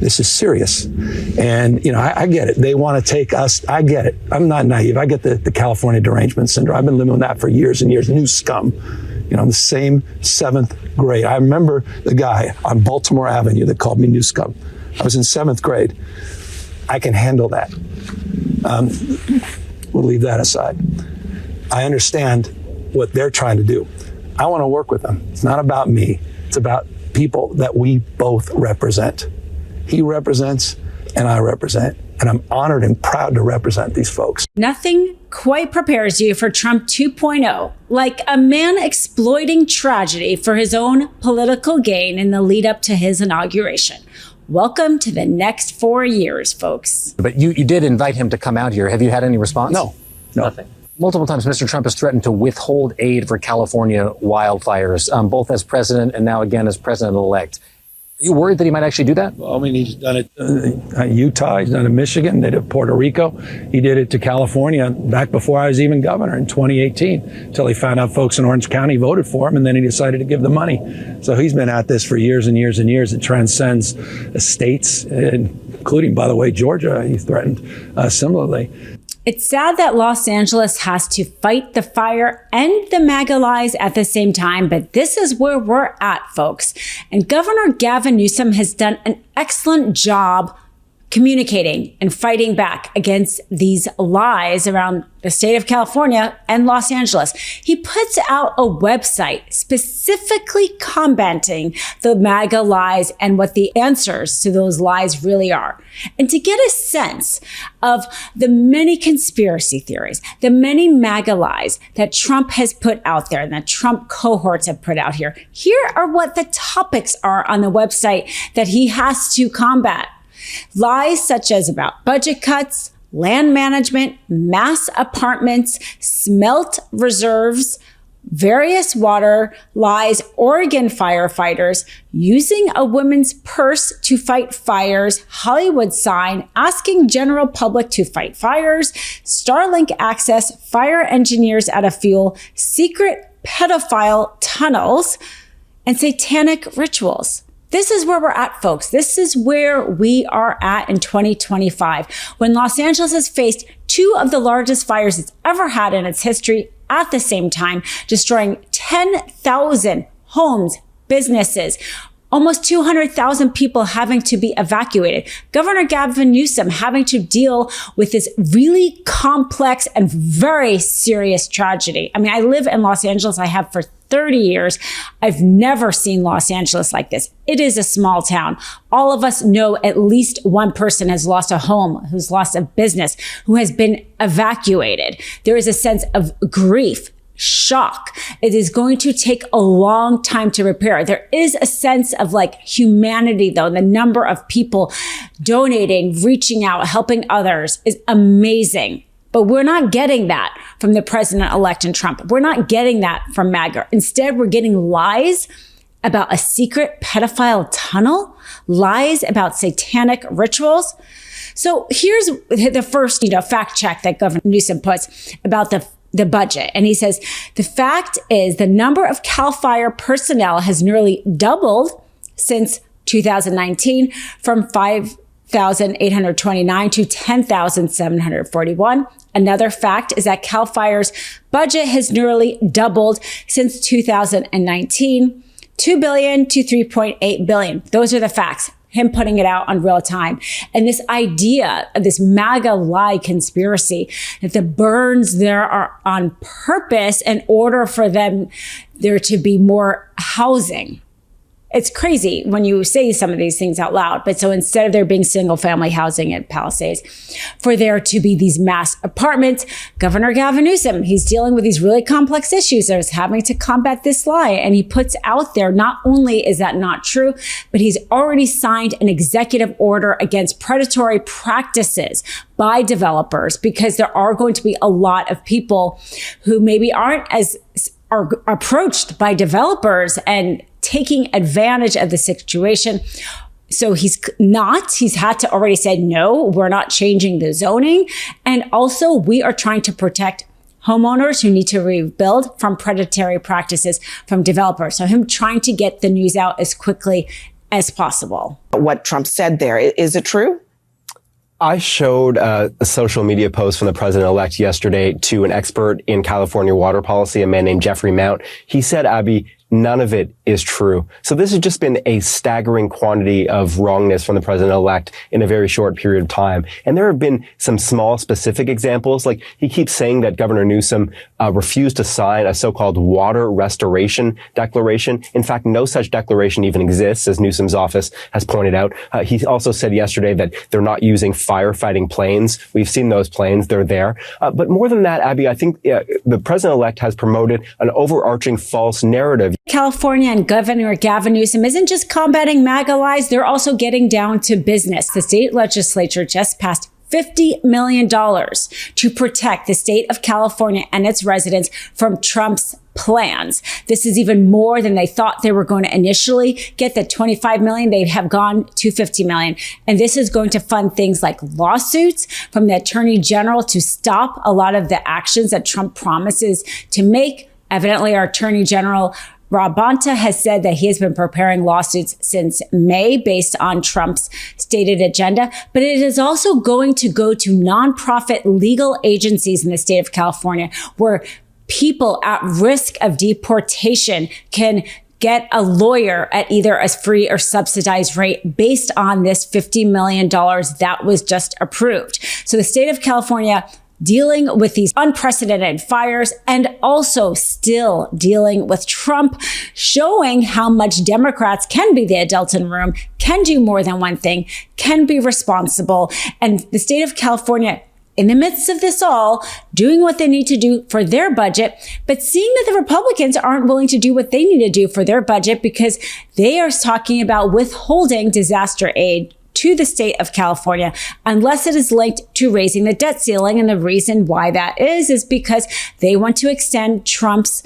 This is serious. And, I get it. They want to take us. I get it. I'm not naive. I get the California derangement syndrome. I've been living with that for years and years. New scum. I'm the same 7th grade. I remember the guy on Baltimore Avenue that called me new scum. I was in 7th grade. I can handle that. We'll leave that aside. I understand what they're trying to do. I want to work with them. It's not about me. It's about people that we both represent. He represents and I represent. And I'm honored and proud to represent these folks. Nothing quite prepares you for Trump 2.0, like a man exploiting tragedy for his own political gain in the lead up to his inauguration. Welcome to the next 4 years, folks. But you did invite him to come out here. Have you had any response? No. Nothing. Multiple times, Mr. Trump has threatened to withhold aid for California wildfires, both as president and now again as president-elect. Are you worried that he might actually do that? Well, I mean, he's done it in Utah, he's done it in Michigan, they did it in Puerto Rico. He did it to California back before I was even governor in 2018, until he found out folks in Orange County voted for him, and then he decided to give the money. So he's been at this for years and years and years. It transcends states, including, by the way, Georgia. He threatened similarly. It's sad that Los Angeles has to fight the fire and the MAGA lies at the same time, but this is where we're at, folks. And Governor Gavin Newsom has done an excellent job communicating and fighting back against these lies around the state of California and Los Angeles. He puts out a website specifically combating the MAGA lies and what the answers to those lies really are. And to get a sense of the many conspiracy theories, the many MAGA lies that Trump has put out there and that Trump cohorts have put out here, here are what the topics are on the website that he has to combat. Lies such as about budget cuts, land management, mass apartments, smelt reserves, various water lies, Oregon firefighters, using a woman's purse to fight fires, Hollywood sign, asking general public to fight fires, Starlink access, fire engineers out of fuel, secret pedophile tunnels, and satanic rituals. This is where we're at, folks. This is where we are at in 2025, when Los Angeles has faced two of the largest fires it's ever had in its history at the same time, destroying 10,000 homes, businesses, almost 200,000 people having to be evacuated. Governor Gavin Newsom having to deal with this really complex and very serious tragedy. I mean, I live in Los Angeles. I have for 30 years. I've never seen Los Angeles like this. It is a small town. All of us know at least one person has lost a home, who's lost a business, who has been evacuated. There is a sense of grief, shock. It is going to take a long time to repair. There is a sense of like humanity, though. The number of people donating, reaching out, helping others is amazing. But we're not getting that from the president-elect and Trump. We're not getting that from MAGA. Instead, we're getting lies about a secret pedophile tunnel, lies about satanic rituals. So here's the first, fact check that Governor Newsom puts about the budget. And he says, the fact is the number of CAL FIRE personnel has nearly doubled since 2019 from 5,829 to 10,741. Another fact is that CAL FIRE's budget has nearly doubled since 2019, $2 billion to $3.8 billion. Those are the facts. Him putting it out on real time. And this idea of this MAGA lie conspiracy that the burns there are on purpose in order for there to be more housing. It's crazy when you say some of these things out loud. But so instead of there being single family housing at Palisades, for there to be these mass apartments, Governor Gavin Newsom, he's dealing with these really complex issues that is having to combat this lie. And he puts out there, not only is that not true, but he's already signed an executive order against predatory practices by developers, because there are going to be a lot of people who maybe are approached by developers and taking advantage of the situation. So he's had to already say, no, we're not changing the zoning. And also we are trying to protect homeowners who need to rebuild from predatory practices from developers. So him trying to get the news out as quickly as possible. What Trump said there, is it true? I showed a social media post from the president-elect yesterday to an expert in California water policy, a man named Jeffrey Mount. He said, Abby, none of it is true. So this has just been a staggering quantity of wrongness from the president-elect in a very short period of time. And there have been some small specific examples. Like he keeps saying that Governor Newsom refused to sign a so-called water restoration declaration. In fact, no such declaration even exists, as Newsom's office has pointed out. He also said yesterday that they're not using firefighting planes. We've seen those planes. They're there. But more than that, Abby, I think the president-elect has promoted an overarching false narrative. California and Governor Gavin Newsom isn't just combating MAGA lies, they're also getting down to business. The state legislature just passed $50 million to protect the state of California and its residents from Trump's plans. This is even more than they thought they were going to initially get. The $25 million, they have gone to $50 million. And this is going to fund things like lawsuits from the attorney general to stop a lot of the actions that Trump promises to make. Evidently, our attorney general Rob Bonta has said that he has been preparing lawsuits since May based on Trump's stated agenda, but it is also going to go to nonprofit legal agencies in the state of California where people at risk of deportation can get a lawyer at either a free or subsidized rate based on this $50 million that was just approved. So the state of California dealing with these unprecedented fires and also still dealing with Trump, showing how much Democrats can be the adult in the room, can do more than one thing, can be responsible. And the state of California, in the midst of this all, doing what they need to do for their budget, but seeing that the Republicans aren't willing to do what they need to do for their budget because they are talking about withholding disaster aid to the state of California, unless it is linked to raising the debt ceiling. And the reason why that is because they want to extend Trump's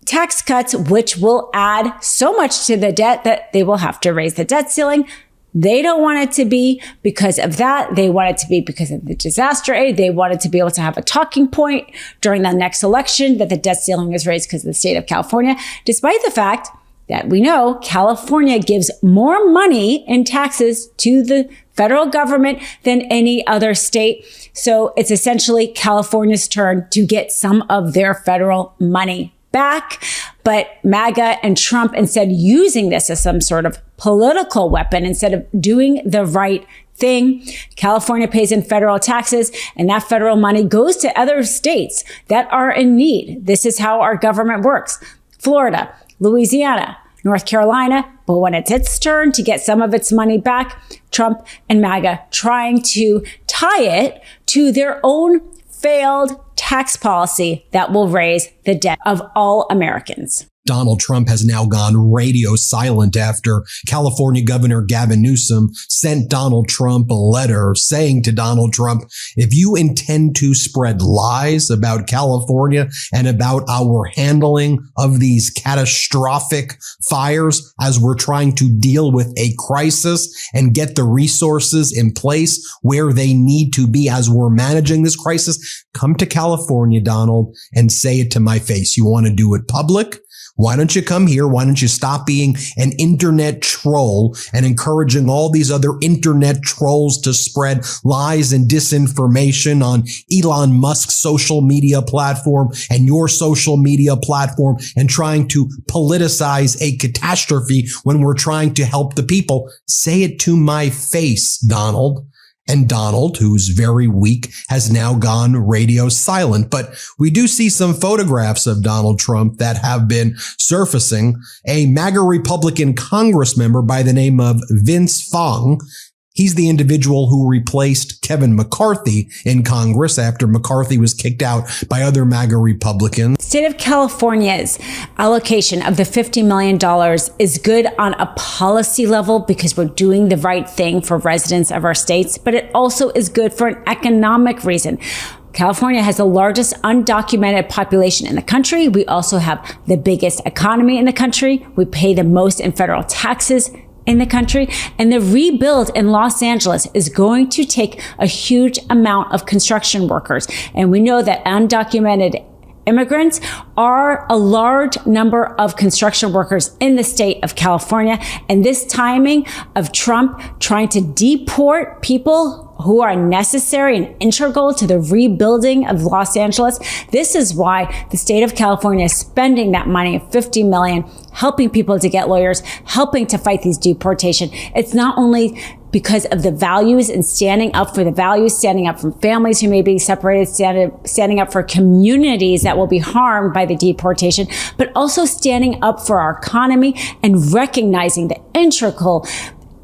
tax cuts, which will add so much to the debt that they will have to raise the debt ceiling. They don't want it to be because of that. They want it to be because of the disaster aid. They wanted to be able to have a talking point during the next election that the debt ceiling is raised because of the state of California, despite the fact that we know California gives more money in taxes to the federal government than any other state. So it's essentially California's turn to get some of their federal money back. But MAGA and Trump, instead using this as some sort of political weapon, instead of doing the right thing, California pays in federal taxes, and that federal money goes to other states that are in need. This is how our government works. Florida, Louisiana, North Carolina, but when it's its turn to get some of its money back, Trump and MAGA trying to tie it to their own failed tax policy that will raise the debt of all Americans. Donald Trump has now gone radio silent after California Governor Gavin Newsom sent Donald Trump a letter saying to Donald Trump, if you intend to spread lies about California and about our handling of these catastrophic fires as we're trying to deal with a crisis and get the resources in place where they need to be as we're managing this crisis, come to California, Donald, and say it to my face. You want to do it public? Why don't you come here? Why don't you stop being an internet troll and encouraging all these other internet trolls to spread lies and disinformation on Elon Musk's social media platform and your social media platform and trying to politicize a catastrophe when we're trying to help the people? Say it to my face, Donald. And Donald, who's very weak, has now gone radio silent. But we do see some photographs of Donald Trump that have been surfacing. A MAGA Republican Congress member by the name of Vince Fong, he's the individual who replaced Kevin McCarthy in Congress after McCarthy was kicked out by other MAGA Republicans. State of California's allocation of the $50 million is good on a policy level because we're doing the right thing for residents of our states, but it also is good for an economic reason. California has the largest undocumented population in the country. We also have the biggest economy in the country. We pay the most in federal taxes in the country. And the rebuild in Los Angeles is going to take a huge amount of construction workers. And we know that undocumented immigrants are a large number of construction workers in the state of California. And this timing of Trump trying to deport people who are necessary and integral to the rebuilding of Los Angeles. This is why the state of California is spending that money of $50 million, helping people to get lawyers, helping to fight these deportation. It's not only because of the values and standing up for the values, standing up for families who may be separated, standing up for communities that will be harmed by the deportation, but also standing up for our economy and recognizing the integral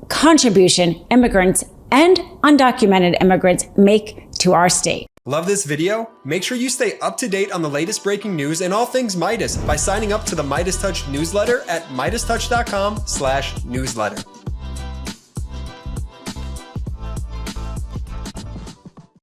contribution immigrants and undocumented immigrants make to our state. Love this video? Make sure you stay up to date on the latest breaking news and all things Meidas by signing up to the MeidasTouch newsletter at MeidasTouch.com/newsletter.